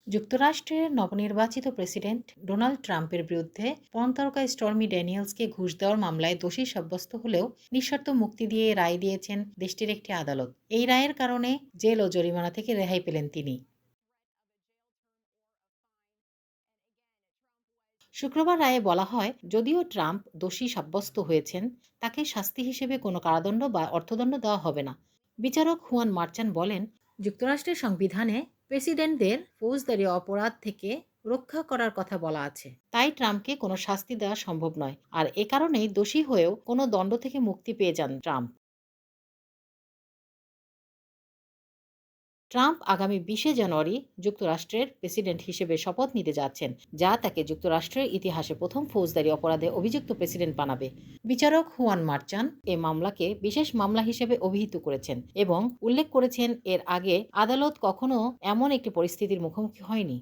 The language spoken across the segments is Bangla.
যুক্তরাষ্ট্রের নবনির্বাচিত প্রেসিডেন্ট ডোনাল্ড ট্রাম্পের বিরুদ্ধে পর্ন তারকা স্টর্মি ড্যানিয়েলসকে ঘুষ দেওয়ার মামলায় দোষী সাব্যস্ত হলেও নিঃশর্ত মুক্তি দিয়ে রায় দিয়েছেন দেশটির একটি আদালত। এই রায়ের কারণে জেল ও জরিমানা থেকে রেহাই পেলেন তিনি। শুক্রবার রায়ে বলা হয়, যদিও ট্রাম্প দোষী সাব্যস্ত হয়েছেন, তাকে শাস্তি হিসেবে কোনো কারাদণ্ড বা অর্থদণ্ড দেওয়া হবে না। বিচারক হুয়ান মার্চান বলেন, যুক্তরাষ্ট্রের সংবিধানে প্রেসিডেন্টদের ফৌজদারি অপরাধ থেকে রক্ষা করার কথা বলা আছে, তাই ট্রাম্পকে কোনো শাস্তি দেওয়া সম্ভব নয়। আর এ কারণেই দোষী হয়েও কোনো দণ্ড থেকে মুক্তি পেয়ে যান ট্রাম্প। ট্রাম্প আগামী ২০শে জানুয়ারি যুক্তরাষ্ট্রের প্রেসিডেন্ট হিসেবে শপথ নিতে যাচ্ছেন, যা তাকে যুক্তরাষ্ট্রের ইতিহাসে প্রথম ফৌজদারি অপরাধে অভিযুক্ত প্রেসিডেন্ট বানাবে। বিচারক হুয়ান মার্চান এ মামলাকে বিশেষ মামলা হিসেবে অভিহিত করেছেন এবং উল্লেখ করেছেন, এর আগে আদালত কখনো এমন একটি পরিস্থিতির মুখোমুখি হয়নি।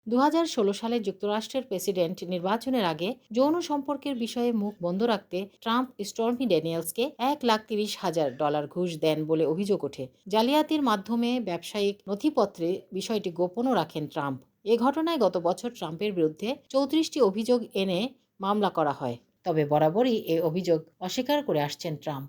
২০১৬ সালে যুক্তরাষ্ট্রের প্রেসিডেন্ট নির্বাচনের আগে যৌন সম্পর্কের বিষয়ে মুখ বন্ধ রাখতে ট্রাম্প স্টর্মি ড্যানিয়েলসকে $1,30,000 ঘুষ দেন বলে অভিযোগ ওঠে। জালিয়াতির মাধ্যমে ব্যবসায়িক নথিপত্রে বিষয়টি গোপনও রাখেন ট্রাম্প। এ ঘটনায় গত বছর ট্রাম্পের বিরুদ্ধে ৩৪টি অভিযোগ এনে মামলা করা হয়। তবে বরাবরই এ অভিযোগ অস্বীকার করে আসছেন ট্রাম্প।